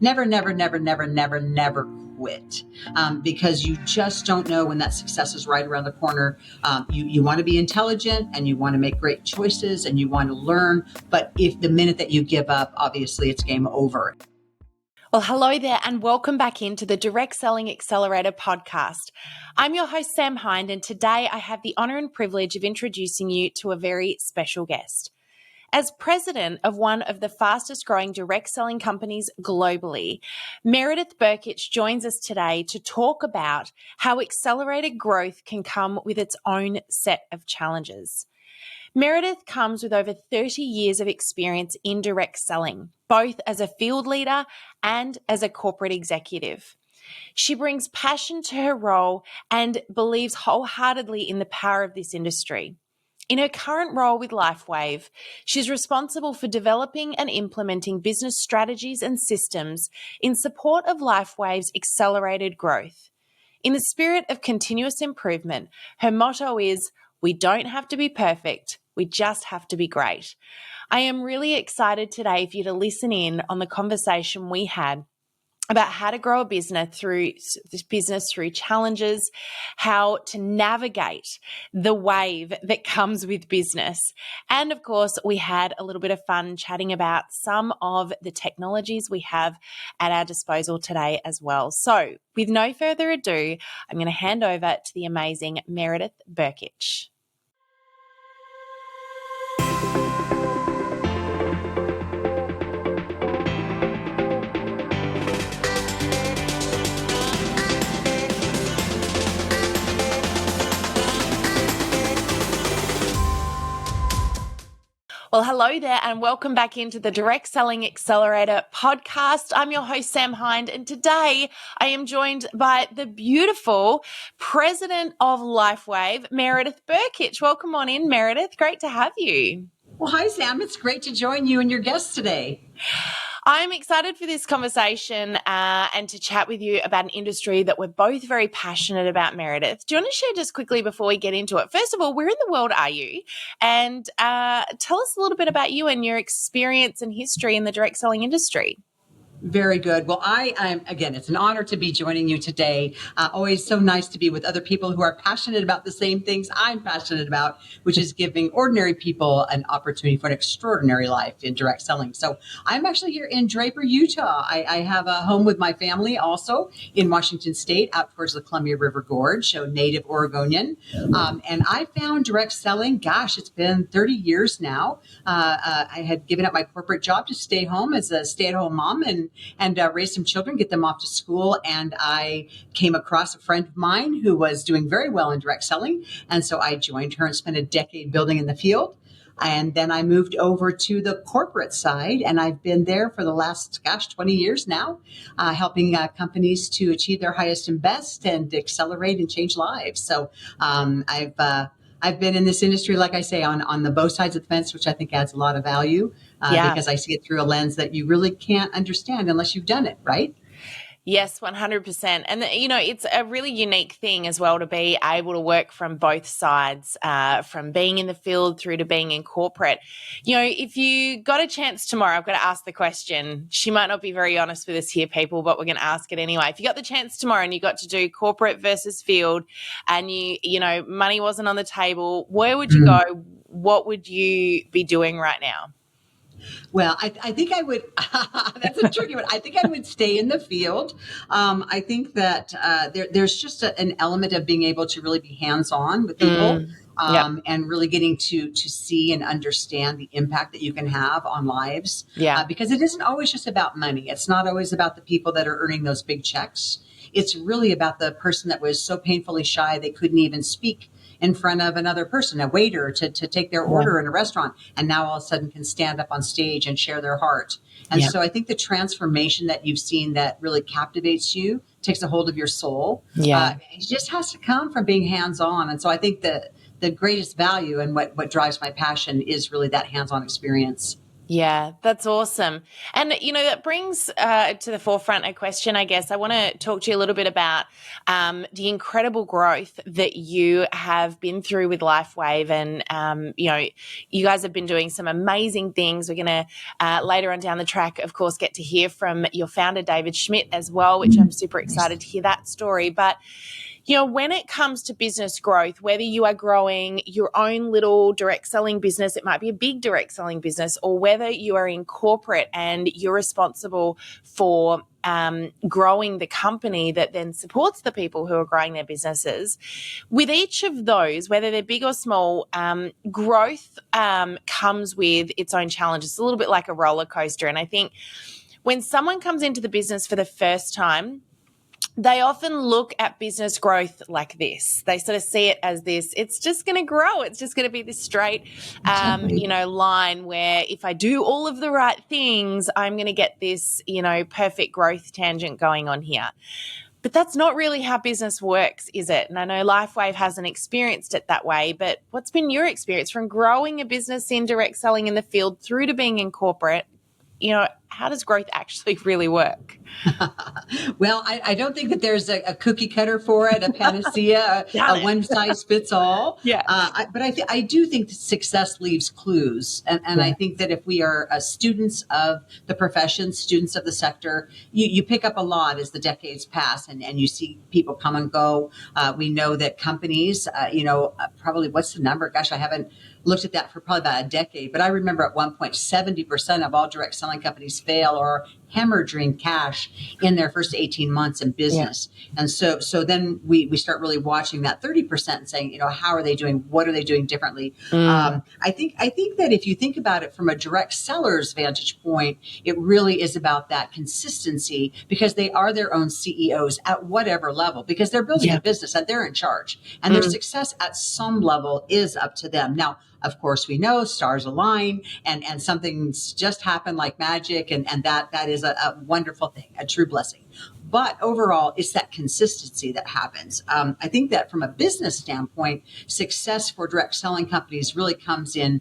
Never, never, never, never, never, never quit, because you just don't know when that success is right around the corner. You want to be intelligent and you want to make great choices and you want to learn. But if the minute that you give up, obviously it's game over. Well, hello there and welcome back into the Direct Selling Accelerator podcast. I'm your host, Sam Hind, and today I have the honor and privilege of introducing you to a very special guest. As president of one of the fastest growing direct selling companies globally, Meredith Berkich joins us today to talk about how accelerated growth can come with its own set of challenges. Meredith comes with over 30 years of experience in direct selling, both as a field leader and as a corporate executive. She brings passion to her role and believes wholeheartedly in the power of this industry. In her current role with LifeWave, she's responsible for developing and implementing business strategies and systems in support of LifeWave's accelerated growth. In the spirit of continuous improvement, her motto is, "We don't have to be perfect, we just have to be great." I am really excited today for you to listen in on the conversation we had about how to grow a business through challenges, how to navigate the wave that comes with business. And of course, we had a little bit of fun chatting about some of the technologies we have at our disposal today as well. So with no further ado, I'm going to hand over to the amazing Meredith Berkich. Well, hello there and welcome back into the Direct Selling Accelerator podcast. I'm your host, Sam Hind, and today I am joined by the beautiful president of LifeWave, Meredith Berkich. Welcome on in, Meredith. Great to have you. Well, hi, Sam. It's great to join you and your guests today. I'm excited for this conversation and to chat with you about an industry that we're both very passionate about, Meredith. Do you want to share just quickly before we get into it? First of all, where in the world are you? And tell us a little bit about you and your experience and history in the direct selling industry. Very good. Well, again, it's an honor to be joining you today. Always so nice to be with other people who are passionate about the same things I'm passionate about, which is giving ordinary people an opportunity for an extraordinary life in direct selling. So I'm actually here in Draper, Utah. I have a home with my family also in Washington State, out towards the Columbia River Gorge, so native Oregonian. And I found direct selling, it's been 30 years now. I had given up my corporate job to stay home as a stay-at-home mom and raise some children, get them off to school. And I came across a friend of mine who was doing very well in direct selling. And so I joined her and spent a decade building in the field. And then I moved over to the corporate side, and I've been there for the last, 20 years now, helping companies to achieve their highest and best and accelerate and change lives. So I've been in this industry, like I say, on the both sides of the fence, which I think adds a lot of value because I see it through a lens that you really can't understand unless you've done it, right? Yes, 100%. And, it's a really unique thing as well to be able to work from both sides, from being in the field through to being in corporate. If you got a chance tomorrow, I've got to ask the question. She might not be very honest with us here, people, but we're going to ask it anyway. If you got the chance tomorrow and you got to do corporate versus field and money wasn't on the table, where would you go? What would you be doing right now? Well, I think I would, that's a tricky one. I think I would stay in the field. I think that there's just an element of being able to really be hands-on with people and really getting to see and understand the impact that you can have on lives. Because it isn't always just about money. It's not always about the people that are earning those big checks. It's really about the person that was so painfully shy they couldn't even speak in front of another person, a waiter, to take their order in a restaurant, and now all of a sudden can stand up on stage and share their heart. And so I think the transformation that you've seen that really captivates you, takes a hold of your soul, it just has to come from being hands-on. And so I think that the greatest value and what drives my passion is really that hands-on experience. Yeah, that's awesome. And, that brings to the forefront a question, I guess. I want to talk to you a little bit about the incredible growth that you have been through with LifeWave. And, you guys have been doing some amazing things. We're going to later on down the track, of course, get to hear from your founder, David Schmidt, as well, which I'm super excited to hear that story. But when it comes to business growth, whether you are growing your own little direct selling business, it might be a big direct selling business, or whether you are in corporate and you're responsible for growing the company that then supports the people who are growing their businesses. With each of those, whether they're big or small, growth comes with its own challenges. It's a little bit like a roller coaster. And I think when someone comes into the business for the first time, they often look at business growth like this. They sort of see it as this, it's just going to grow. It's just going to be this straight, Exactly. line where if I do all of the right things, I'm going to get this, perfect growth tangent going on here. But that's not really how business works, is it? And I know LifeWave hasn't experienced it that way, but what's been your experience from growing a business in direct selling in the field through to being in corporate? How does growth actually really work? Well, I don't think that there's a cookie cutter for it, a panacea, Got a it. one size fits all. Yeah. But I do think that success leaves clues. And I think that if we are students of the profession, students of the sector, you pick up a lot as the decades pass and you see people come and go. We know that companies, probably what's the number? Gosh, I haven't looked at that for probably about a decade. But I remember at one point, 70% of all direct selling companies fail or hemorrhaging cash in their first 18 months in business. Yeah. And so then we start really watching that 30% and saying, how are they doing? What are they doing differently? I think that if you think about it from a direct seller's vantage point, it really is about that consistency because they are their own CEOs at whatever level, because they're building a business and they're in charge and their success at some level is up to them. Now, of course, we know stars align and something's just happened like magic. And that is a wonderful thing, a true blessing. But overall, it's that consistency that happens. I think that from a business standpoint, success for direct selling companies really comes in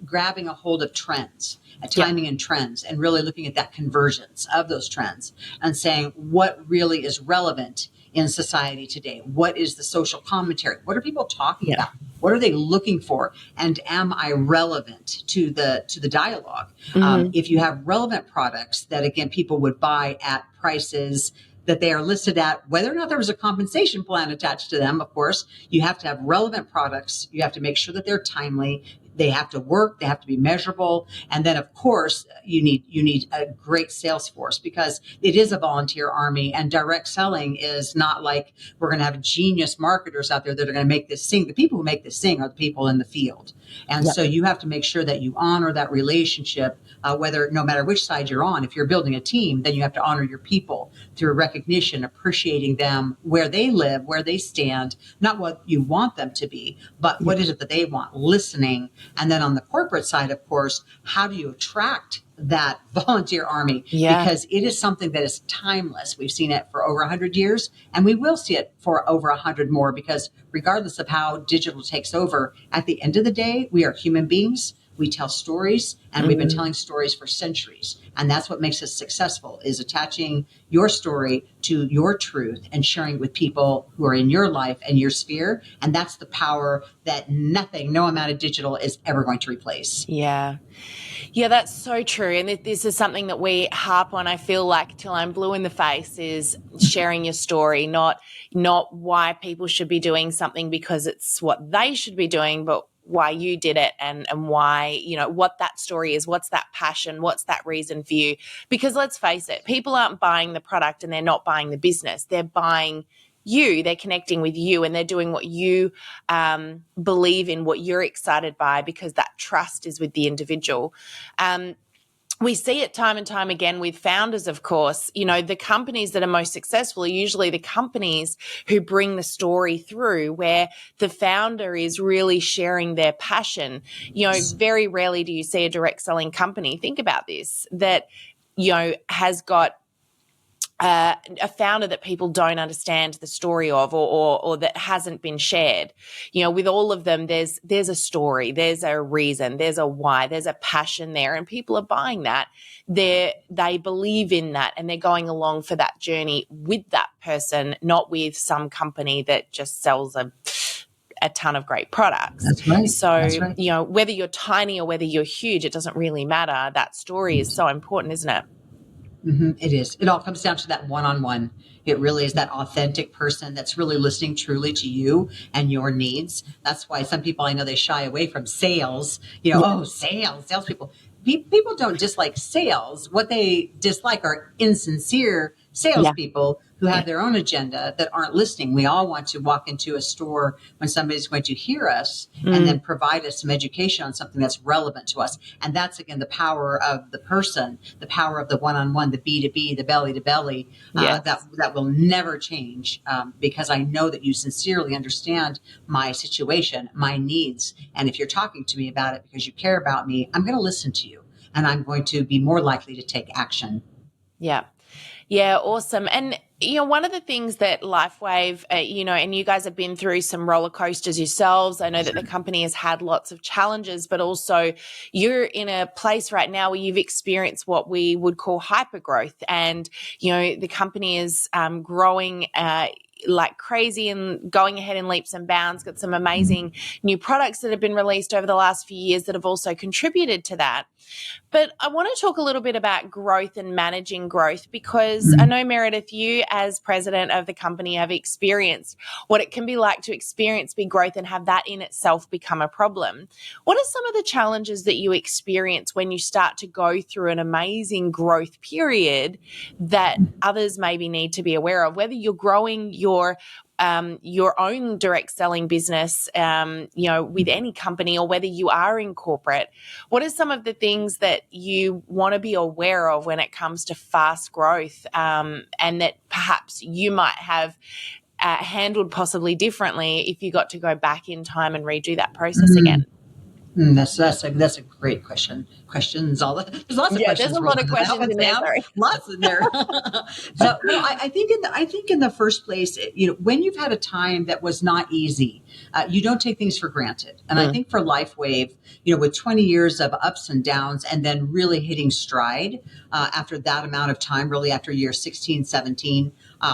grabbing a hold of trends, timing and trends, and really looking at that convergence of those trends and saying what really is relevant in society today. What is the social commentary? What are people talking about? What are they looking for? And am I relevant to the dialogue? If you have relevant products that, again, people would buy at prices that they are listed at, whether or not there was a compensation plan attached to them, of course, you have to have relevant products. You have to make sure that they're timely. They have to work. They have to be measurable. And then, of course, you need a great sales force because it is a volunteer army, and direct selling is not like we're going to have genius marketers out there that are going to make this sing. The people who make this sing are the people in the field. And so you have to make sure that you honor that relationship, no matter which side you're on. If you're building a team, then you have to honor your people through recognition, appreciating them where they live, where they stand, not what you want them to be, but what is it that they want, listening. And then on the corporate side, of course, how do you attract that volunteer army? Because it is something that is timeless. We've seen it for over 100 years, and we will see it for over 100 more, because regardless of how digital takes over, at the end of the day, we are human beings. We tell stories, and we've been telling stories for centuries. And that's what makes us successful, is attaching your story to your truth and sharing it with people who are in your life and your sphere. And that's the power that no amount of digital is ever going to replace. Yeah. Yeah, that's so true. And this is something that we harp on, I feel like, till I'm blue in the face, is sharing your story, not why people should be doing something because it's what they should be doing, but why you did it and why, what that story is, what's that passion, what's that reason for you. Because let's face it, people aren't buying the product and they're not buying the business. They're buying you, they're connecting with you, and they're doing what you believe in, what you're excited by, because that trust is with the individual. We see it time and time again with founders, of course. The companies that are most successful are usually the companies who bring the story through, where the founder is really sharing their passion. Very rarely do you see a direct selling company, think about this, that, has got a founder that people don't understand the story of, or that hasn't been shared. With all of them, there's a story, there's a reason, there's a why, there's a passion there, and people are buying that. They believe in that, and they're going along for that journey with that person, not with some company that just sells a ton of great products. That's right. So, That's right. whether you're tiny or whether you're huge, it doesn't really matter. That story is so important, isn't it? It is. It all comes down to that one-on-one. It really is that authentic person that's really listening truly to you and your needs. That's why some people, I know, they shy away from sales. Salespeople. People don't dislike sales. What they dislike are insincere Yeah. salespeople who have their own agenda that aren't listening. We all want to walk into a store when somebody's going to hear us and then provide us some education on something that's relevant to us. And that's, again, the power of the person, the power of the one-on-one, the B2B, the belly-to-belly, Yes. that will never change, because I know that you sincerely understand my situation, my needs. And if you're talking to me about it because you care about me, I'm going to listen to you, and I'm going to be more likely to take action. Yeah. Yeah, awesome. And, one of the things that LifeWave, and you guys have been through some roller coasters yourselves. I know that the company has had lots of challenges, but also you're in a place right now where you've experienced what we would call hyper growth. And, the company is growing like crazy and going ahead in leaps and bounds, got some amazing new products that have been released over the last few years that have also contributed to that. But I want to talk a little bit about growth and managing growth, because I know, Meredith, you as president of the company have experienced what it can be like to experience big growth and have that in itself become a problem. What are some of the challenges that you experience when you start to go through an amazing growth period that others maybe need to be aware of, whether you're growing your own direct selling business, with any company, or whether you are in corporate? What are some of the things that you want to be aware of when it comes to fast growth, and that perhaps you might have handled possibly differently if you got to go back in time and redo that process again? That's a great question. There's lots of Yeah, there's questions a lot of rolling in that questions one, in there. Sam. Sorry. Lots in there. So no, I think in the first place, when you've had a time that was not easy, you don't take things for granted. And I think for LifeWave, with 20 years of ups and downs, and then really hitting stride after that amount of time, really after year 16, 17.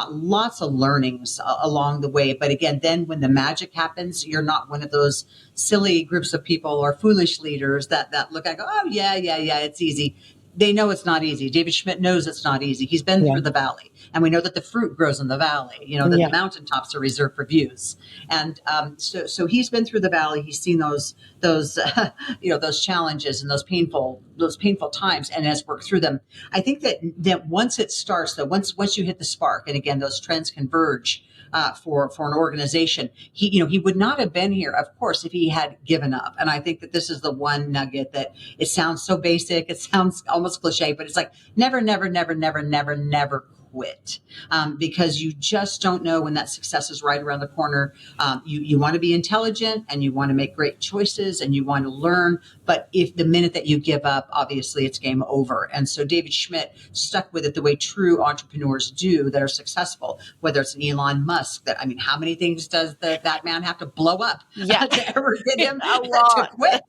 Lots of learnings along the way. But again, then when the magic happens, you're not one of those silly groups of people or foolish leaders that look like, oh, yeah, it's easy. They know it's not easy. David Schmidt knows it's not easy. He's been through the valley. And we know that the fruit grows in the valley, that the mountaintops are reserved for views. And so he's been through the valley. He's seen those those challenges and those painful times, and has worked through them. I think that once it starts, though, once you hit the spark, and again, those trends converge, for an organization, he would not have been here, of course, if he had given up. And I think that this is the one nugget that it sounds so basic, it sounds almost cliche, but it's like never, never, never, never, never, never quit, because you just don't know when that success is right around the corner. You want to be intelligent, and you want to make great choices, and you want to learn. But if the minute that you give up, obviously it's game over. And so David Schmidt stuck with it the way true entrepreneurs do that are successful, whether it's an Elon Musk. How many things does that man have to blow up to ever get him to quit?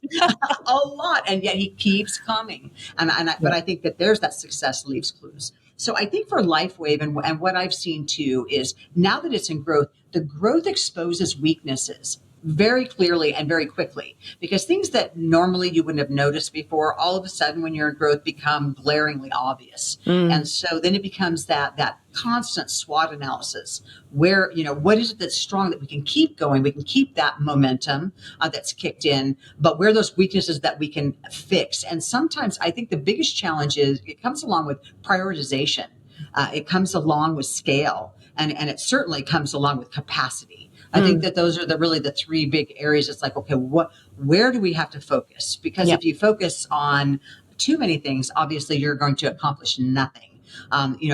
A lot. And yet he keeps coming. But I think that there's that success leaves clues. So I think for LifeWave, and what I've seen too, is now that it's in growth, the growth exposes weaknesses very clearly and very quickly, because things that normally you wouldn't have noticed before, all of a sudden when you're in growth, become glaringly obvious. And so then it becomes that constant SWOT analysis where, what is it that's strong that we can keep going? We can keep that momentum that's kicked in, but where are those weaknesses that we can fix? And sometimes I think the biggest challenge is it comes along with prioritization. It comes along with scale, and it certainly comes along with capacity. I think that those are really the three big areas. It's like, okay, where do we have to focus? Because if you focus on too many things, obviously you're going to accomplish nothing.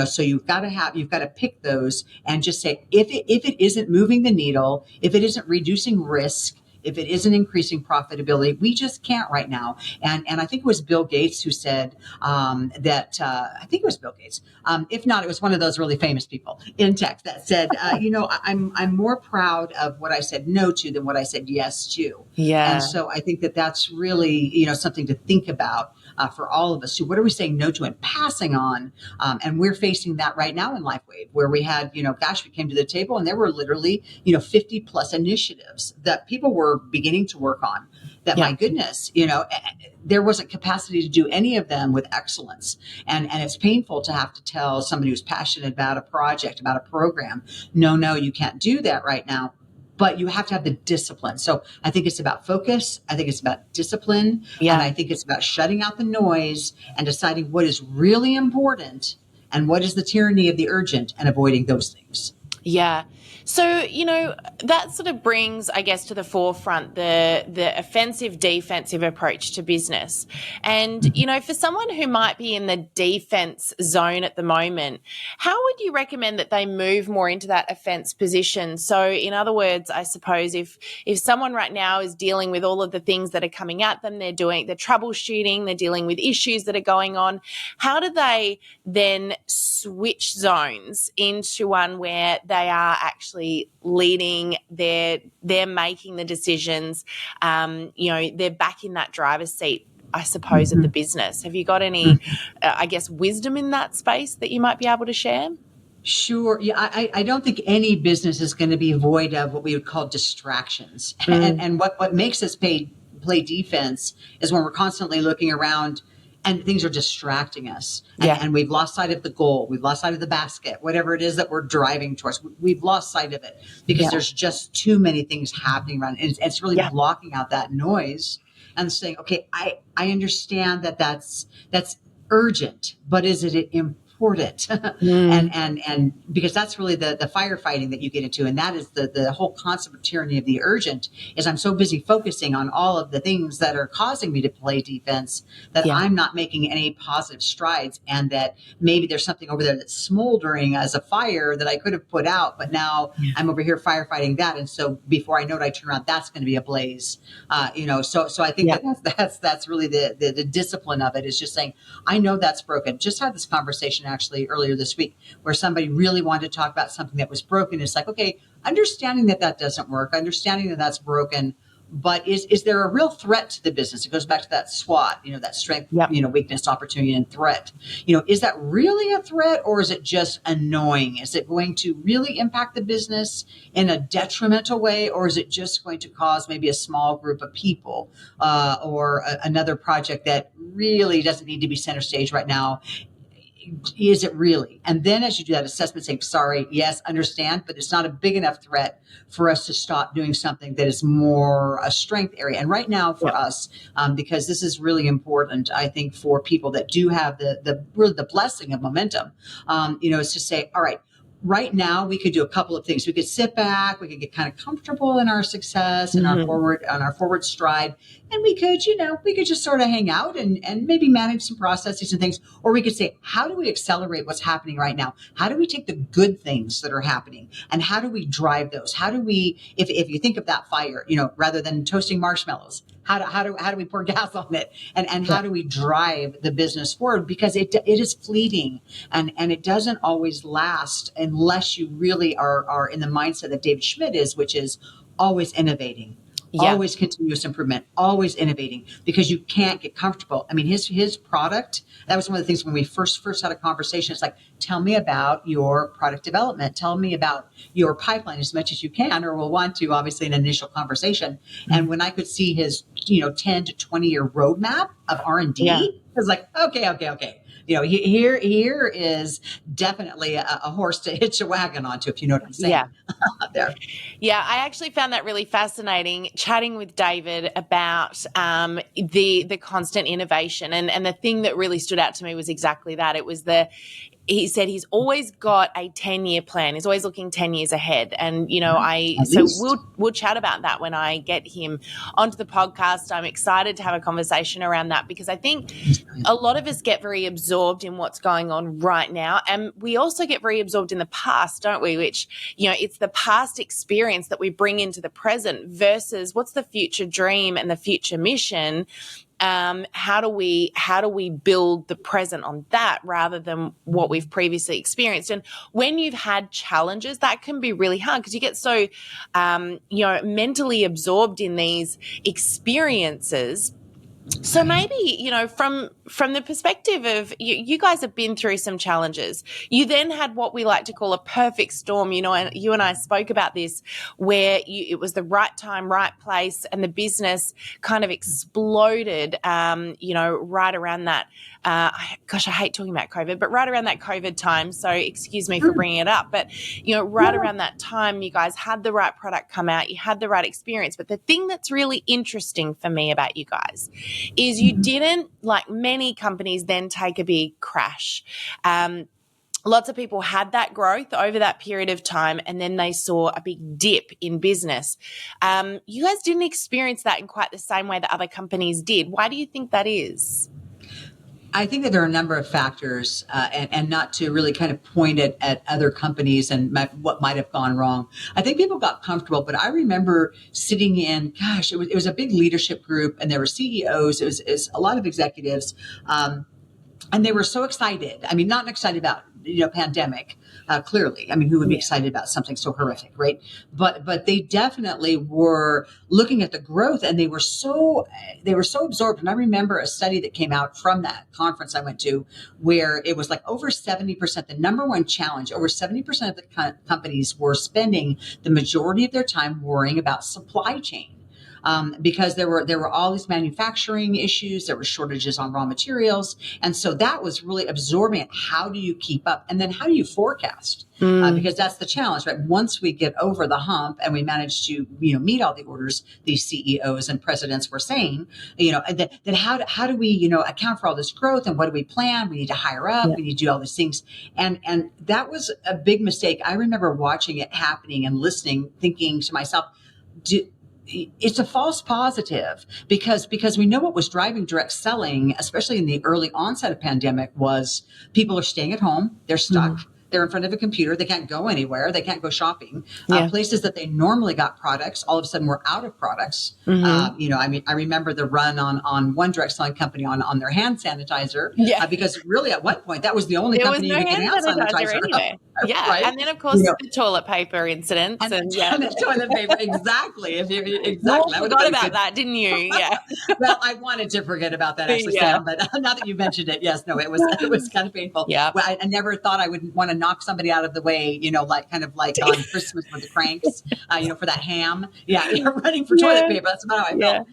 So you've got to pick those and just say, if it isn't moving the needle, if it isn't reducing risk, if it isn't increasing profitability, we just can't right now. And I think it was Bill Gates who said I think it was Bill Gates. If not, it was one of those really famous people in tech that said, I'm more proud of what I said no to than what I said yes to. Yeah. And so I think that that's really, something to think about for all of us. So what are we saying no to and passing on? And we're facing that right now in LifeWave, where we had, we came to the table and there were literally, 50 plus initiatives that people were beginning to work on. That, my goodness, there wasn't capacity to do any of them with excellence. And it's painful to have to tell somebody who's passionate about a project, about a program, no, you can't do that right now. But you have to have the discipline. So I think it's about focus. I think it's about discipline. Yeah. And I think it's about shutting out the noise and deciding what is really important and what is the tyranny of the urgent and avoiding those things. Yeah. So, that sort of brings, I guess, to the forefront the offensive defensive approach to business. And, for someone who might be in the defense zone at the moment, how would you recommend that they move more into that offense position? So, in other words, I suppose if someone right now is dealing with all of the things that are coming at them, they're troubleshooting, they're dealing with issues that are going on, how do they then switch zones into one where they are actually leading, they're making the decisions, they're back in that driver's seat, I suppose, of the business? Have you got any, wisdom in that space that you might be able to share? Sure. Yeah, I don't think any business is going to be void of what we would call distractions. And what makes us play defense is when we're constantly looking around and things are distracting us. And we've lost sight of the goal. We've lost sight of the basket, whatever it is that we're driving towards. We've lost sight of it because there's just too many things happening around. And it's really blocking out that noise and saying, okay, I understand that's urgent, but is it important? And because that's really the firefighting that you get into. And that is the whole concept of tyranny of the urgent is I'm so busy focusing on all of the things that are causing me to play defense that I'm not making any positive strides, and that maybe there's something over there that's smoldering as a fire that I could have put out, but now I'm over here firefighting that. And so before I know it, I turn around, that's going to be a blaze. So I think that's really the discipline of it, is just saying, I know that's broken. Just had this conversation actually earlier this week where somebody really wanted to talk about something that was broken. It's like, okay, understanding that doesn't work, understanding that that's broken, but is there a real threat to the business? It goes back to that SWOT, that strength, weakness, opportunity, and threat. Is that really a threat, or is it just annoying? Is it going to really impact the business in a detrimental way, or is it just going to cause maybe a small group of people or another project that really doesn't need to be center stage right now? Is it really? And then as you do that assessment, saying, sorry, yes, understand, but it's not a big enough threat for us to stop doing something that is more a strength area. And right now for us, because this is really important, I think, for people that do have the blessing of momentum, is to say, all right, right now we could do a couple of things. We could sit back, we could get kind of comfortable in our success and our forward stride. And we could just sort of hang out and maybe manage some processes and things. Or we could say, how do we accelerate what's happening right now? How do we take the good things that are happening and how do we drive those? How do we, if you think of that fire, rather than toasting marshmallows, how do we pour gas on it? And how do we drive the business forward? Because it is fleeting and it doesn't always last unless you really are in the mindset that David Schmidt is, which is always innovating. Always continuous improvement, always innovating, because you can't get comfortable. I mean, his product, that was one of the things when we first had a conversation. It's like, tell me about your product development. Tell me about your pipeline as much as you can, or we'll want to, obviously, in an initial conversation. And when I could see his, 10 to 20 year roadmap of R&D, I was like, okay. Here is definitely a horse to hitch a wagon onto, if you know what I'm saying. There. Yeah, I actually found that really fascinating, chatting with David about the constant innovation. And the thing that really stood out to me was exactly that. It was he said he's always got a 10-year plan. He's always looking 10 years ahead. And, At so least. we'll chat about that when I get him onto the podcast. I'm excited to have a conversation around that because I think a lot of us get very absorbed in what's going on right now. And we also get very absorbed in the past, don't we? Which, it's the past experience that we bring into the present versus what's the future dream and the future mission. How do we build the present on that rather than what we've previously experienced? And when you've had challenges, that can be really hard because you get so, mentally absorbed in these experiences. So maybe, from the perspective of you guys have been through some challenges. You then had what we like to call a perfect storm, and you and I spoke about this where it was the right time, right place, and the business kind of exploded, right around that. I hate talking about COVID, but right around that COVID time. So excuse me for bringing it up, but, right around that time, you guys had the right product come out, you had the right experience. But the thing that's really interesting for me about you guys is you didn't, like many companies, then take a big crash. Lots of people had that growth over that period of time and then they saw a big dip in business. You guys didn't experience that in quite the same way that other companies did. Why do you think that is? I think that there are a number of factors, and not to really kind of point at other companies and what might have gone wrong. I think people got comfortable, but I remember sitting in, it was a big leadership group, and there were CEOs, it was a lot of executives, and they were so excited. I mean, not excited about pandemic, clearly. I mean, who would be excited about something so horrific, right? But they definitely were looking at the growth, and they were so absorbed. And I remember a study that came out from that conference I went to, where it was like over 70%, the number one challenge, over 70% of the companies were spending the majority of their time worrying about supply chain. Because there were all these manufacturing issues, there were shortages on raw materials, and so that was really absorbing it. How do you keep up, and then how do you forecast? Because that's the challenge, right? Once we get over the hump and we manage to meet all the orders these CEOs and presidents were saying, then how do we account for all this growth, and what do we plan? We need to hire up, we need to do all these things, and that was a big mistake. I remember watching it happening and listening, thinking to myself, it's a false positive because we know what was driving direct selling, especially in the early onset of pandemic, was people are staying at home. They're stuck. They're in front of a computer. They can't go anywhere. They can't go shopping. Places that they normally got products, all of a sudden were out of products. I remember the run on one direct selling company on their hand sanitizer. Because really at one point that was the only company you could get hand sanitizer anyway. Right? And then of course the toilet paper incidents and the toilet paper. Exactly. Exactly. I forgot about that, didn't you? Yeah. Well, I wanted to forget about that actually, Sam, but now that you mentioned it, yes, no, it was kind of painful. Yeah. Well, I never thought I would want to knock somebody out of the way, like on Christmas with the cranks, for that ham. Yeah, you're running for toilet paper. That's about how I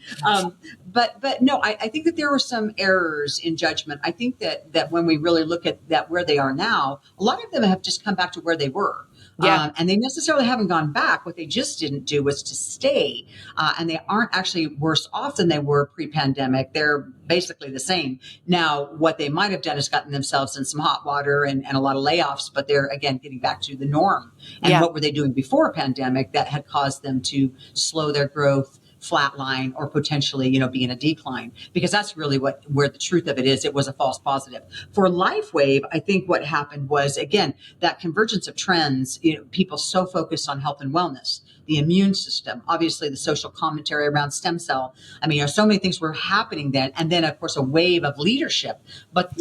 felt. But no, I think that there were some errors in judgment. I think that when we really look at that where they are now, a lot of them have just come back to where they were. And they necessarily haven't gone back. What they just didn't do was to stay. And they aren't actually worse off than they were pre-pandemic. They're basically the same. Now, what they might have done is gotten themselves in some hot water and a lot of layoffs, but they're, again, getting back to the norm. And what were they doing before pandemic that had caused them to slow their growth, flatline, or potentially, be in a decline? Because that's really where the truth of it is. It was a false positive. For LifeWave, I think what happened was, again, that convergence of trends, people so focused on health and wellness, the immune system, obviously the social commentary around stem cell. I mean, so many things were happening then. And then, of course, a wave of leadership. But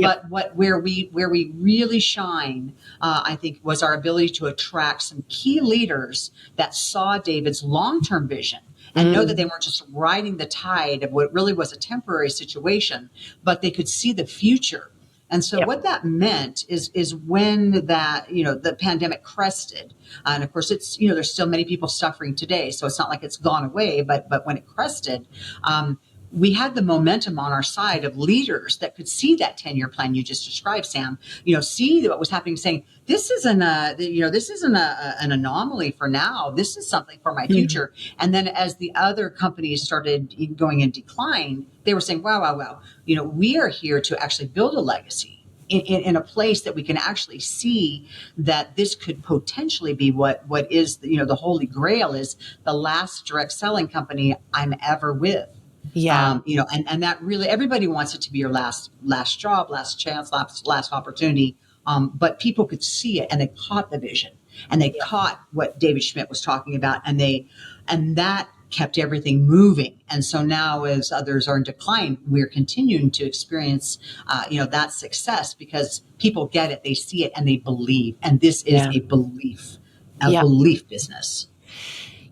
where we really shine, I think, was our ability to attract some key leaders that saw David's long-term vision and know that they weren't just riding the tide of what really was a temporary situation, but they could see the future. And so what that meant is when that, the pandemic crested, and of course it's, there's still many people suffering today. So it's not like it's gone away, but when it crested, we had the momentum on our side of leaders that could see that 10-year plan you just described, Sam, see what was happening, saying, this isn't an anomaly for now. This is something for my future. And then as the other companies started going in decline, they were saying, wow, we are here to actually build a legacy. in a place that we can actually see that this could potentially be what is, the holy grail is the last direct selling company I'm ever with. Yeah. And that really, everybody wants it to be your last job, last chance, last opportunity. But people could see it, and they caught the vision, and they caught what David Schmidt was talking about, and that kept everything moving. And so now, as others are in decline, we're continuing to experience, that success because people get it, they see it, and they believe. And this is a belief business.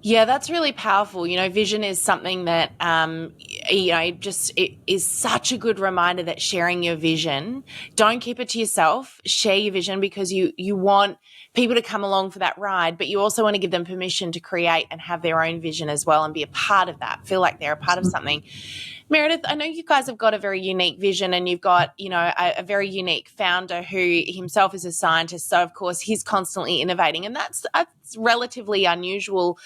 Yeah, that's really powerful. Vision is something that, it is such a good reminder that sharing your vision, don't keep it to yourself, share your vision, because you want people to come along for that ride, but you also want to give them permission to create and have their own vision as well and be a part of that, feel like they're a part of something. Meredith, I know you guys have got a very unique vision, and you've got, a very unique founder who himself is a scientist. So, of course, he's constantly innovating, and that's relatively unusual.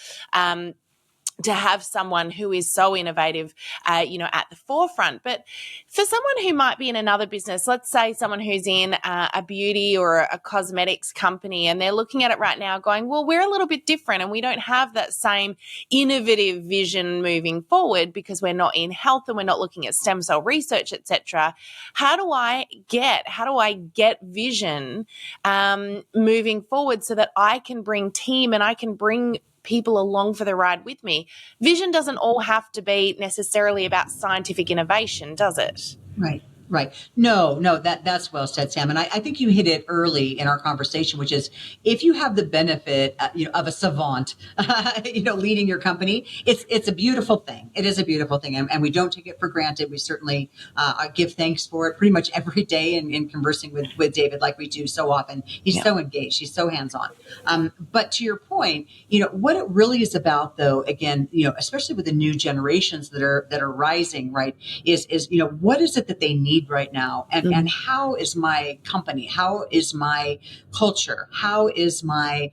To have someone who is so innovative, at the forefront. But for someone who might be in another business, let's say someone who's in a beauty or a cosmetics company, and they're looking at it right now going, well, we're a little bit different and we don't have that same innovative vision moving forward because we're not in health and we're not looking at stem cell research, etc. How do I get vision moving forward so that I can bring team and I can bring people along for the ride with me? Vision doesn't all have to be necessarily about scientific innovation, does it? Right. Right. No, that's well said, Sam. And I think you hit it early in our conversation, which is if you have the benefit, of a savant, leading your company, it's a beautiful thing. It is a beautiful thing. And we don't take it for granted. We certainly give thanks for it pretty much every day in conversing with David, like we do so often. He's so engaged. He's so hands-on. But to your point, what it really is about, though, again, especially with the new generations that are rising, right, is what is it that they need right now, and how is my company, how is my culture, how is my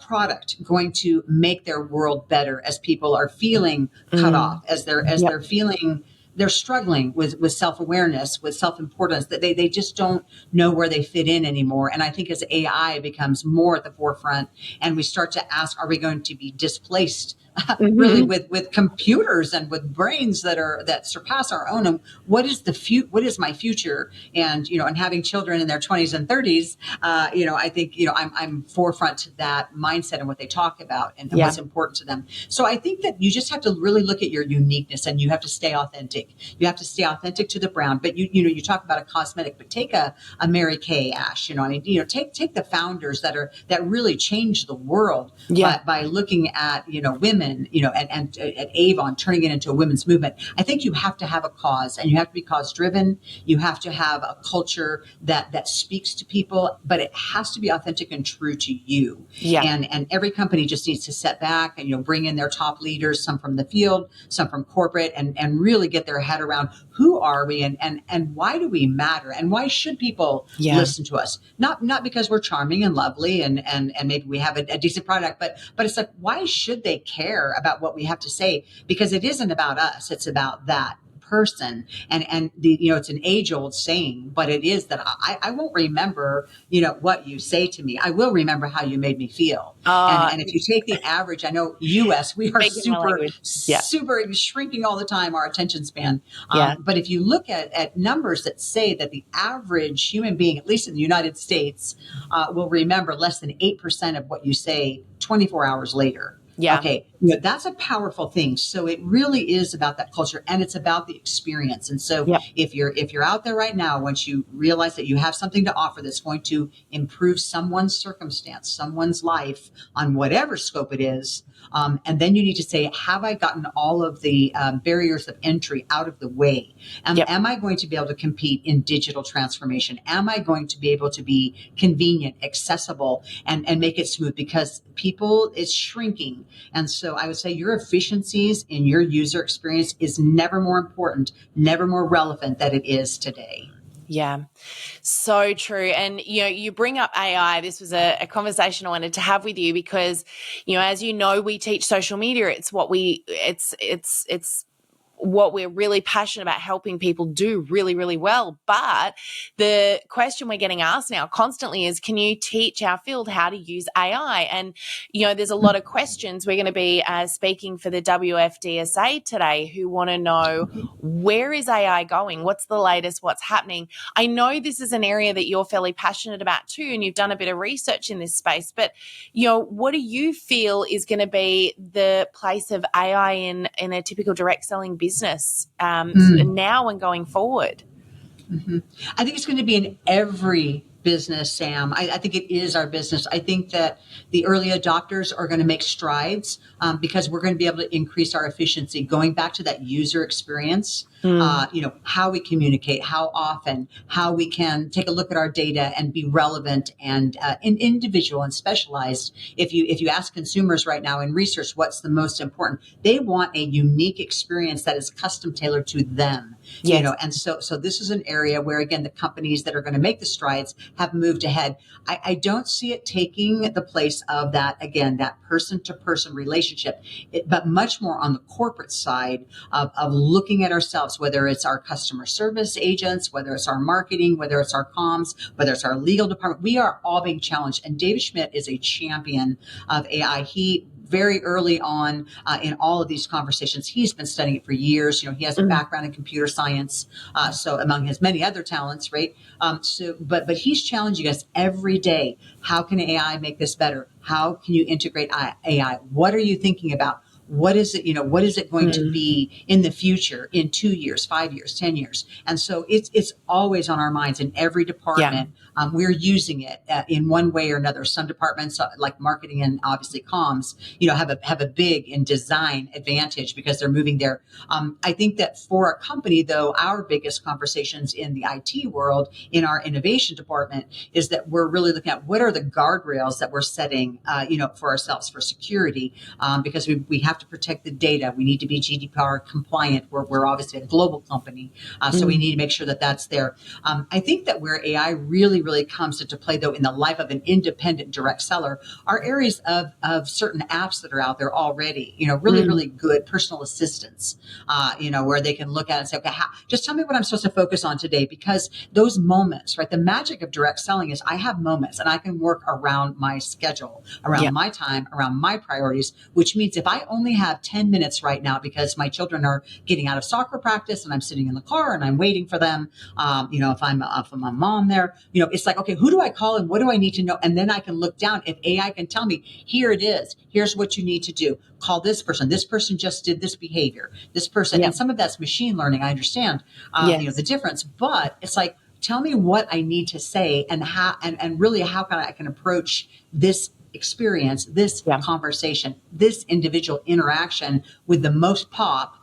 product going to make their world better as people are feeling cut off, as they're feeling they're struggling with self-awareness, with self-importance, that they just don't know where they fit in anymore. And I think as AI becomes more at the forefront and we start to ask, are we going to be displaced really with computers and with brains that surpass our own? And what is my future? And, and having children in their 20s and 30s, I think, I'm forefront to that mindset and what they talk about and what's important to them. So I think that you just have to really look at your uniqueness, and you have to stay authentic. You have to stay authentic to the brand. But you talk about a cosmetic, but take a Mary Kay, Ash, take the founders that really changed the world by looking at, women, and at Avon, turning it into a women's movement. I think you have to have a cause, and you have to be cause driven. You have to have a culture that speaks to people, but it has to be authentic and true to you. Yeah. And every company just needs to step back and, bring in their top leaders, some from the field, some from corporate, and really get their head around who are we and why do we matter, and why should people listen to us? Not because we're charming and lovely and maybe we have a decent product, but it's like, why should they care about what we have to say? Because it isn't about us, it's about that person. And it's an age-old saying, but it is that I won't remember what you say to me. I will remember how you made me feel. And if you take the average, I know US, we are super shrinking all the time, our attention span. But if you look at numbers that say that the average human being, at least in the United States, will remember less than 8% of what you say 24 hours later. Yeah. Okay. That's a powerful thing. So it really is about that culture, and it's about the experience. And so if you're out there right now, once you realize that you have something to offer that's going to improve someone's circumstance, someone's life on whatever scope it is, and then you need to say, have I gotten all of the barriers of entry out of the way? Am I going to be able to compete in digital transformation? Am I going to be able to be convenient, accessible, and make it smooth? Because people is shrinking. And so I would say your efficiencies in your user experience is never more important, never more relevant than it is today. Yeah, so true. And, you bring up AI. This was a conversation I wanted to have with you because, as you know, we teach social media. It's what it's what we're really passionate about helping people do really, really well. But the question we're getting asked now constantly is, can you teach our field how to use AI? And, there's a lot of questions. We're going to be speaking for the WFDSA today who want to know, where is AI going? What's the latest? What's happening? I know this is an area that you're fairly passionate about too, and you've done a bit of research in this space, but, what do you feel is going to be the place of AI in a typical direct selling business now and going forward? I think it's going to be in every business, Sam. I think it is our business. I think that the early adopters are going to make strides because we're going to be able to increase our efficiency. Going back to that user experience, how we communicate, how often, how we can take a look at our data and be relevant and individual and specialized. If you ask consumers right now in research, what's the most important? They want a unique experience that is custom tailored to them. Yes. And so this is an area where, again, the companies that are going to make the strides have moved ahead. I don't see it taking the place of that, again, that person-to-person relationship, but much more on the corporate side of looking at ourselves, whether it's our customer service agents, whether it's our marketing, whether it's our comms, whether it's our legal department. We are all being challenged. And David Schmidt is a champion of AI. He very early on in all of these conversations, he's been studying it for years. He has a background in computer science, so among his many other talents, right? But he's challenging us every day. How can AI make this better? How can you integrate AI? What are you thinking about? What is it, what is it going to be in the future, in 2 years, 5 years, 10 years? And so it's always on our minds in every department. We're using it in one way or another. Some departments like marketing and obviously comms, have a big in design advantage because they're moving there. I think that for a company, though, our biggest conversations in the IT world, in our innovation department, is that we're really looking at what are the guardrails that we're setting, for ourselves for security, because we have to protect the data. We need to be GDPR compliant. We're obviously a global company, so we need to make sure that that's there. I think that where AI really comes into play, though, in the life of an independent direct seller are areas of certain apps that are out there already, really good personal assistants, where they can look at it and say, okay, just tell me what I'm supposed to focus on today, because those moments, right? The magic of direct selling is I have moments and I can work around my schedule, around my time, around my priorities, which means if I only have 10 minutes right now because my children are getting out of soccer practice and I'm sitting in the car and I'm waiting for them, if I'm a mom there, it's like, okay, who do I call and what do I need to know? And then I can look down. If AI can tell me, here it is, here's what you need to do. Call this person. This person just did this behavior. This person, and some of that's machine learning. I understand, the difference, but it's like, tell me what I need to say and how, and really how I can approach this experience, this conversation, this individual interaction with the most pop,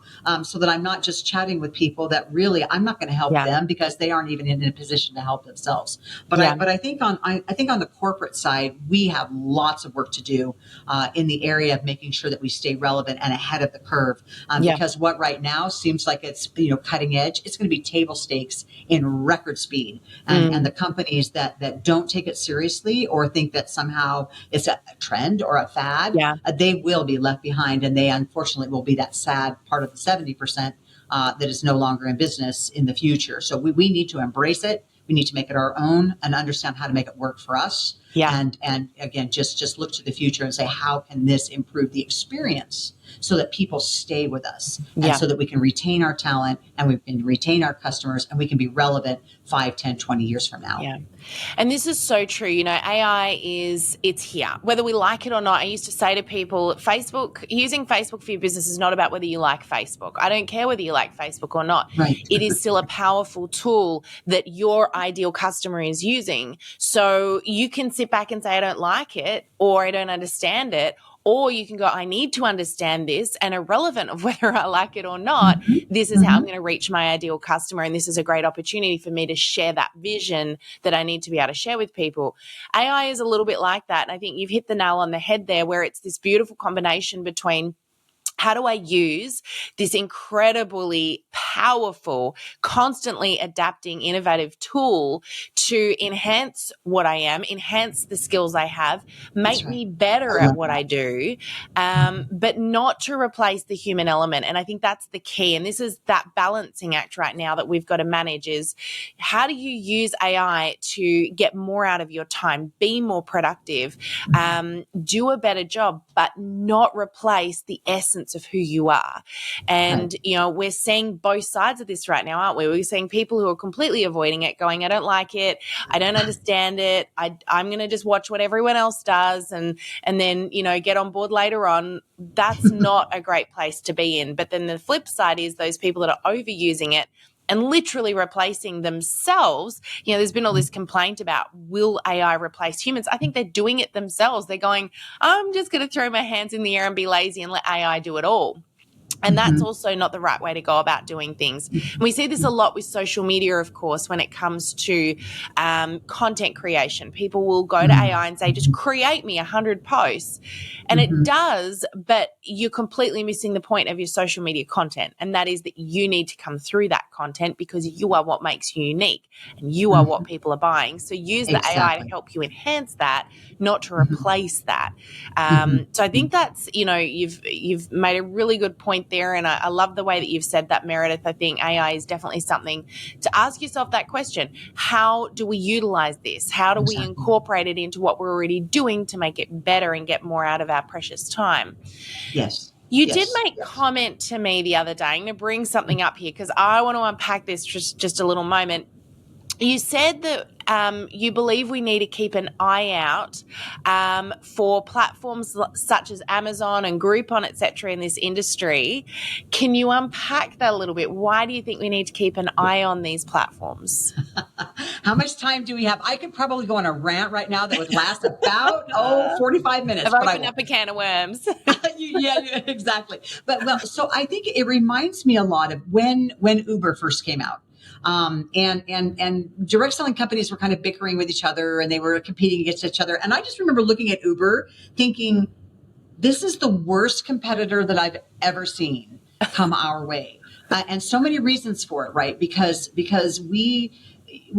so that I'm not just chatting with people that really I'm not going to help them because they aren't even in a position to help themselves. But I think on the corporate side, we have lots of work to do in the area of making sure that we stay relevant and ahead of the curve. Because what right now seems like it's cutting edge, it's going to be table stakes in record speed. And the companies that don't take it seriously or think that somehow it's a trend or a fad, they will be left behind, and they unfortunately will be that sad part of the 70% that is no longer in business in the future. So we need to embrace it. We need to make it our own and understand how to make it work for us. And again, just look to the future and say, how can this improve the experience so that people stay with us and so that we can retain our talent and we can retain our customers and we can be relevant 5, 10, 20 years from now. And this is so true. AI it's here, whether we like it or not. I used to say to people, using Facebook for your business is not about whether you like Facebook. I don't care whether you like Facebook or not. Right. It is still a powerful tool that your ideal customer is using. So you can sit back and say, I don't like it, or I don't understand it. Or you can go, I need to understand this, and irrelevant of whether I like it or not, this is how I'm going to reach my ideal customer. And this is a great opportunity for me to share that vision that I need to be able to share with people. AI is a little bit like that. And I think you've hit the nail on the head there, where it's this beautiful combination between how do I use this incredibly powerful, constantly adapting, innovative tool to enhance what I am, enhance the skills I have, That's make right. me better I at love what that. I do, but not to replace the human element. And I think that's the key. And this is that balancing act right now that we've got to manage is how do you use AI to get more out of your time, be more productive, do a better job, but not replace the essence of who you are. Right. And, we're seeing both sides of this right now, aren't we? We're seeing people who are completely avoiding it, going, I don't like it. I don't understand it. I'm going to just watch what everyone else does and then, get on board later on. That's not a great place to be in. But then the flip side is those people that are overusing it and literally replacing themselves. There's been all this complaint about, will AI replace humans? I think they're doing it themselves. They're going, I'm just going to throw my hands in the air and be lazy and let AI do it all. And that's also not the right way to go about doing things. And we see this a lot with social media, of course, when it comes to content creation. People will go to AI and say, just create me 100 posts. And it does, but you're completely missing the point of your social media content. And that is that you need to come through that content because you are what makes you unique and you are what people are buying. So use the AI to Exactly. help you enhance that, not to replace that. So I think that's, you've made a really good point there. And I love the way that you've said that, Meredith. I think AI is definitely something to ask yourself that question. How do we utilize this? How do we Exactly. incorporate it into what we're already doing to make it better and get more out of our precious time? Yes. You did Yes. make comment to me the other day. I'm going to bring something up here because I want to unpack this just a little moment. You said that you believe we need to keep an eye out for platforms such as Amazon and Groupon, et cetera, in this industry. Can you unpack that a little bit? Why do you think we need to keep an eye on these platforms? How much time do we have? I could probably go on a rant right now that would last about 45 minutes, I've but I opened won't. up a can of worms. Yeah, exactly. But well, so I think it reminds me a lot of when Uber first came out. And direct selling companies were kind of bickering with each other and they were competing against each other. And I just remember looking at Uber thinking, this is the worst competitor that I've ever seen come our way. And so many reasons for it, right? Because we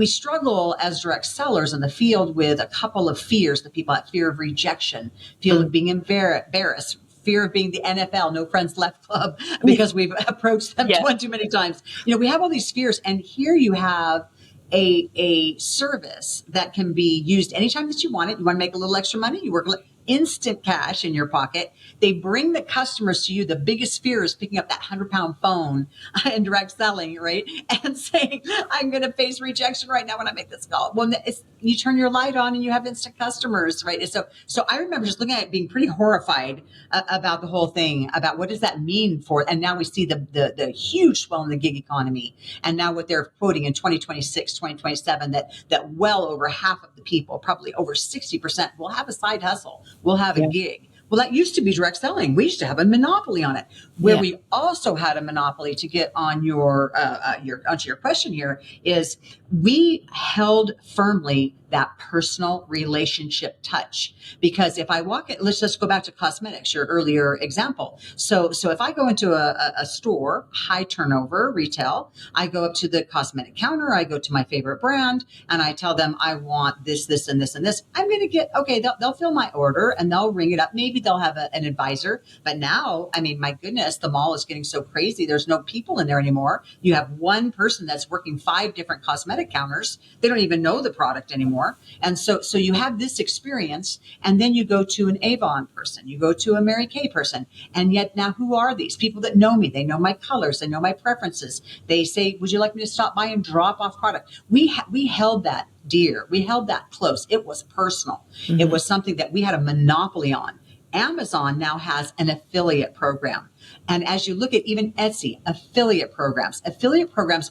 struggle as direct sellers in the field with a couple of fears that people have: fear of rejection, fear of being embarrassed, fear of being the NFL, no friends left club, because we've approached them Yeah. one too many times. We have all these fears, and here you have a service that can be used anytime that you want it. You want to make a little extra money, you work instant cash in your pocket. They bring the customers to you. The biggest fear is picking up that 100-pound phone in direct selling, right? And saying, I'm going to face rejection right now when I make this call. Well, you turn your light on and you have instant customers, right? And so I remember just looking at it being pretty horrified about the whole thing, about what does that mean for, and now we see the huge swell in the gig economy. And now what they're quoting in 2026, 2027, that well over half of the people, probably over 60%, will have a side hustle, will have a gig. Well, that used to be direct selling. We used to have a monopoly on it. Where we also had a monopoly, to get on onto your question here, is we held firmly that personal relationship touch. Because if I walk it, let's just go back to cosmetics, your earlier example. So if I go into a store, high turnover retail, I go up to the cosmetic counter, I go to my favorite brand, and I tell them I want this, this, and this, and this. I'm going to get, okay, they'll fill my order and they'll ring it up. Maybe they'll have an advisor. But now, I mean, my goodness, the mall is getting so crazy. There's no people in there anymore. You have one person that's working 5 different cosmetic counters. They don't even know the product anymore. And so you have this experience, and then you go to an Avon person, you go to a Mary Kay person. And yet now, who are these people that know me? They know my colors. They know my preferences. They say, would you like me to stop by and drop off product? We held that dear. We held that close. It was personal. Mm-hmm. It was something that we had a monopoly on. Amazon now has an affiliate program. And as you look at even Etsy, affiliate programs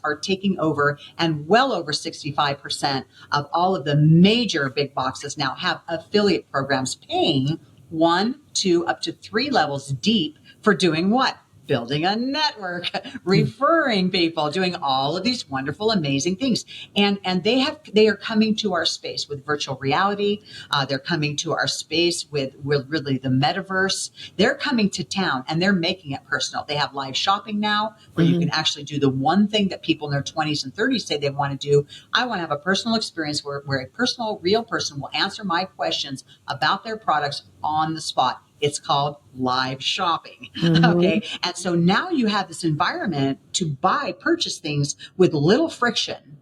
are taking over, and well over 65% of all of the major big boxes now have affiliate programs, paying 1, 2, up to 3 levels deep for doing what? building a network, referring people, doing all of these wonderful, amazing things. And they are coming to our space with virtual reality. They're coming to our space with really the metaverse. They're coming to town and they're making it personal. They have live shopping now where you can actually do the one thing that people in their 20s and 30s say they want to do. I want to have a personal experience where a personal, real person will answer my questions about their products on the spot. It's called live shopping. Okay. And so now you have this environment to purchase things with little friction,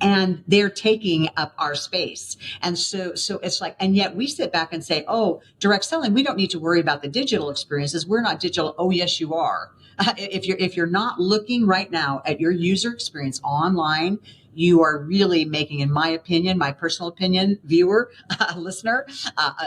and they're taking up our space. And so it's like, and yet we sit back and say, oh, direct selling, we don't need to worry about the digital experiences. We're not digital. Oh, yes, you are. If you're not looking right now at your user experience online, you are really making, in my opinion, my personal opinion, viewer, listener,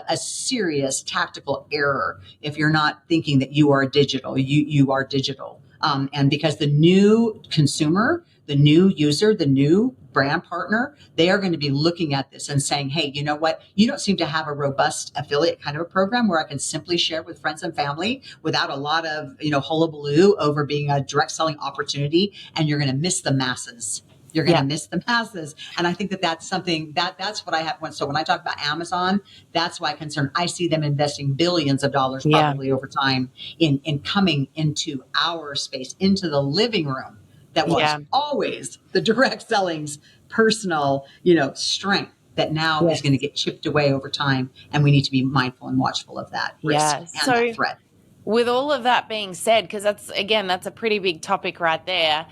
a serious tactical error if you're not thinking that you are digital. You are digital. And because the new consumer, the new user, the new brand partner, they are going to be looking at this and saying, hey, you know what? You don't seem to have a robust affiliate kind of a program where I can simply share with friends and family without a lot of, hullabaloo over being a direct selling opportunity. And you're going to miss the masses. You're going to miss the masses. And I think that's something that's what I have. So when I talk about Amazon, that's why I'm concerned. I see them investing billions of dollars probably over time in coming into our space, into the living room that was always the direct selling's personal, strength that now is going to get chipped away over time. And we need to be mindful and watchful of that risk and that threat. With all of that being said, because that's a pretty big topic right there,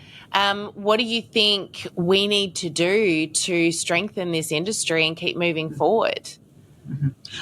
what do you think we need to do to strengthen this industry and keep moving forward?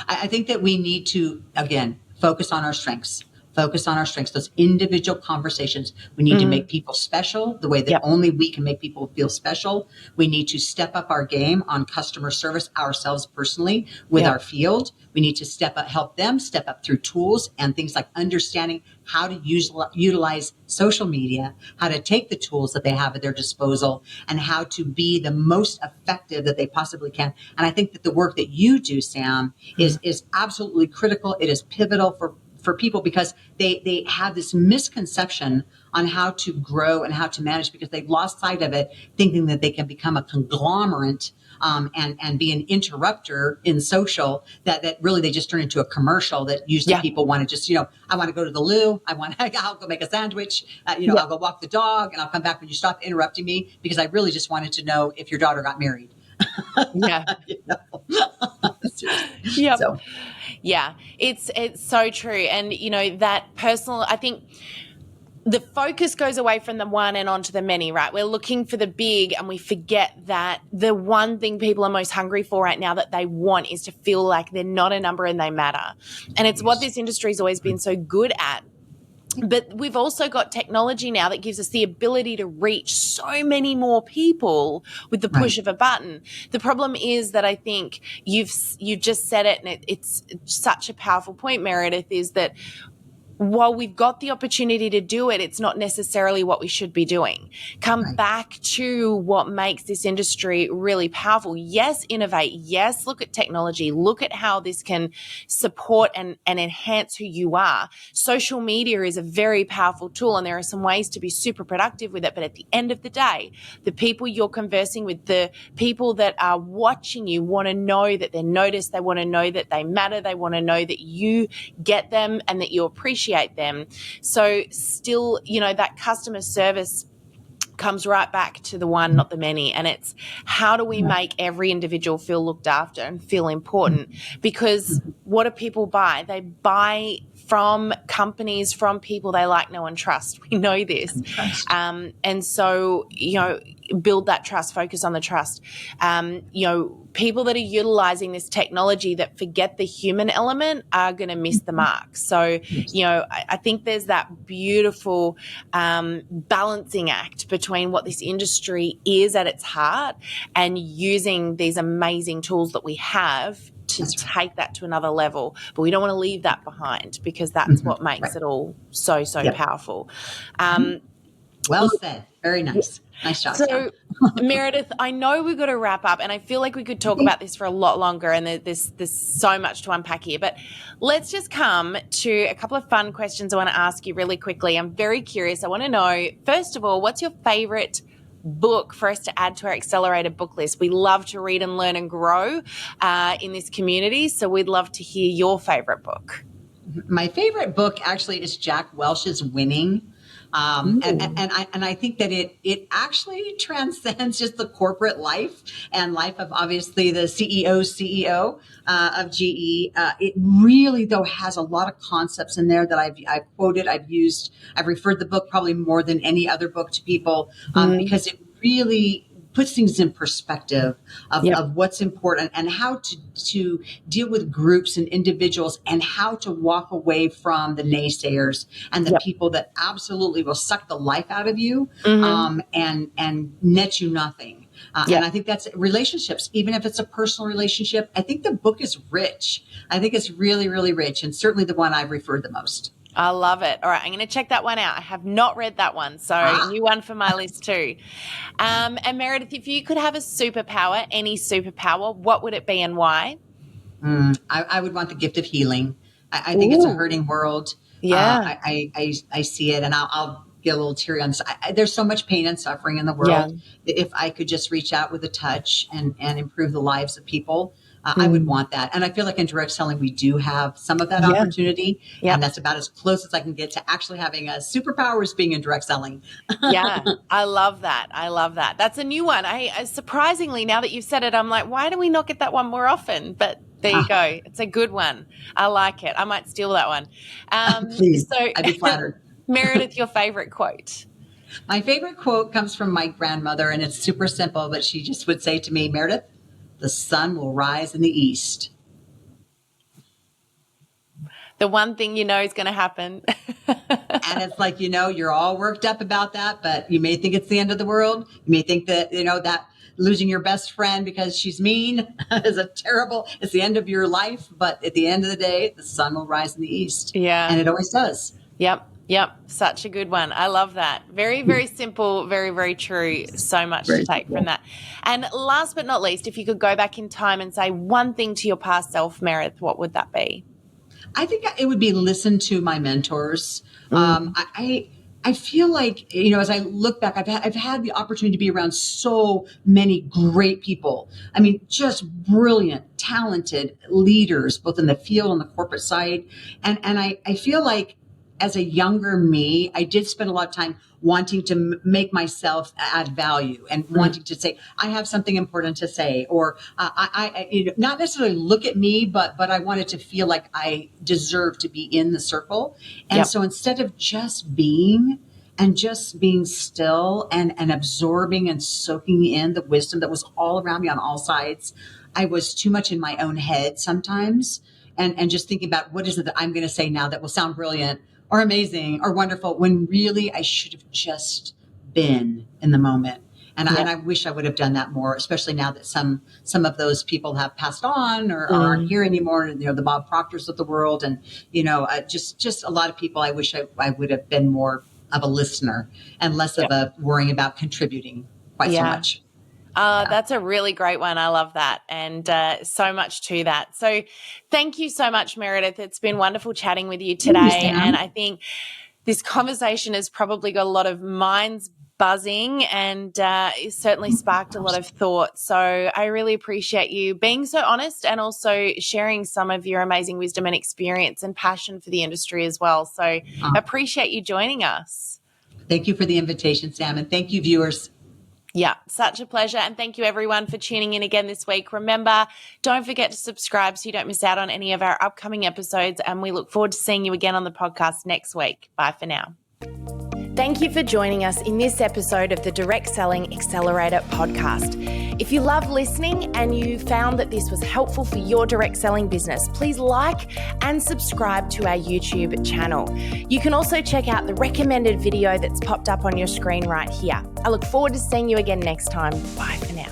I think that we need to, again, focus on our strengths. Those individual conversations. We need to make people special the way that only we can make people feel special. We need to step up our game on customer service ourselves personally with our field. We need to help them step up through tools and things like understanding how to utilize social media, how to take the tools that they have at their disposal, and how to be the most effective that they possibly can. And I think that the work that you do, Sam, is absolutely critical. It is pivotal for people because they have this misconception on how to grow and how to manage because they've lost sight of it, thinking that they can become a conglomerate and be an interrupter in social, that really they just turn into a commercial that usually people want to just, I want to go to the loo. I'll go make a sandwich. I'll go walk the dog and I'll come back when you stop interrupting me because I really just wanted to know if your daughter got married. So. Yeah, it's so true. And, that personal, I think the focus goes away from the one and onto the many, right? We're looking for the big and we forget that the one thing people are most hungry for right now that they want is to feel like they're not a number and they matter. And it's what this industry's always been so good at. But we've also got technology now that gives us the ability to reach so many more people with the push of a button. The problem is that I think you've just said it, and it's such a powerful point, Meredith, is that while we've got the opportunity to do it, it's not necessarily what we should be doing. Come back to what makes this industry really powerful. Yes, innovate. Yes, look at technology. Look at how this can support and enhance who you are. Social media is a very powerful tool, and there are some ways to be super productive with it. But at the end of the day, the people you're conversing with, the people that are watching you want to know that they're noticed. They want to know that they matter. They want to know that you get them and that you appreciate them. So still, that customer service comes right back to the one, not the many. And it's how do we make every individual feel looked after and feel important? Because what do people buy? They buy from companies, from people they like, know, and trust. We know this. And so, build that trust, focus on the trust. People that are utilizing this technology that forget the human element are going to miss the mark. So, I think there's that beautiful balancing act between what this industry is at its heart and using these amazing tools that we have to take that to another level. But we don't want to leave that behind because that's what makes it all so powerful. Well said. Very nice. Nice job. So Meredith, I know we've got to wrap up, and I feel like we could talk about this for a lot longer, and there's so much to unpack here. But let's just come to a couple of fun questions I want to ask you really quickly. I'm very curious. I want to know, first of all, what's your favorite book for us to add to our accelerated book list? We love to read and learn and grow in this community, so we'd love to hear your favorite book. My favorite book actually is Jack Welch's Winning. And I think that it actually transcends just the corporate life and life of obviously the CEO of GE. It really though has a lot of concepts in there that I've quoted, I've used, I've referred the book probably more than any other book to people because it really puts things in perspective of what's important and how to deal with groups and individuals and how to walk away from the naysayers and the people that absolutely will suck the life out of you and net you nothing. And I think that's relationships, even if it's a personal relationship. I think the book is rich. I think it's really, really rich, and certainly the one I've referred the most. I love it. All right, I'm going to check that one out. I have not read that one, so new one for my list too. And Meredith, if you could have a superpower, any superpower, what would it be and why? I would want the gift of healing. I think it's a hurting world. Yeah. I see it, and I'll get a little teary on this. There's so much pain and suffering in the world. If I could just reach out with a touch and improve the lives of people, I would want that. And I feel like in direct selling, we do have some of that opportunity. And that's about as close as I can get to actually having a superpower as being in direct selling. I love that. I love that. That's a new one. I surprisingly, now that you've said it, I'm like, why do we not get that one more often? But there you go. It's a good one. I like it. I might steal that one. Please, I'd be flattered. Meredith, your favorite quote? My favorite quote comes from my grandmother, and it's super simple, but she just would say to me, Meredith, the sun will rise in the east. The one thing you know is going to happen. And it's like, you're all worked up about that, but you may think it's the end of the world. You may think that, that losing your best friend because she's mean is it's the end of your life. But at the end of the day, the sun will rise in the east. Yeah. And it always does. Yep. Such a good one. I love that. Very, very simple, very, very true. So much to take from that. And last but not least, if you could go back in time and say one thing to your past self, Meredith, what would that be? I think it would be listen to my mentors. I feel like, as I look back, I've had the opportunity to be around so many great people. I mean, just brilliant, talented leaders, both in the field and the corporate side. And I feel like as a younger me, I did spend a lot of time wanting to make myself add value and wanting to say, I have something important to say, or I not necessarily look at me, but I wanted to feel like I deserve to be in the circle. And so instead of just being still and absorbing and soaking in the wisdom that was all around me on all sides, I was too much in my own head sometimes and just thinking about what is it that I'm going to say now that will sound brilliant or amazing or wonderful, when really I should have just been in the moment. And I wish I would have done that more, especially now that some of those people have passed on or aren't here anymore. The Bob Proctors of the world, and just a lot of people. I wish I would have been more of a listener and less of a worrying about contributing quite so much. That's a really great one. I love that. And so much to that. So thank you so much, Meredith. It's been wonderful chatting with you today. And I think this conversation has probably got a lot of minds buzzing and it certainly sparked a lot of thought. So I really appreciate you being so honest and also sharing some of your amazing wisdom and experience and passion for the industry as well. So appreciate you joining us. Thank you for the invitation, Sam. And thank you, viewers. Yeah, such a pleasure. And thank you everyone for tuning in again this week. Remember, don't forget to subscribe so you don't miss out on any of our upcoming episodes. And we look forward to seeing you again on the podcast next week. Bye for now. Thank you for joining us in this episode of the Direct Selling Accelerator podcast. If you love listening and you found that this was helpful for your direct selling business, please like and subscribe to our YouTube channel. You can also check out the recommended video that's popped up on your screen right here. I look forward to seeing you again next time. Bye for now.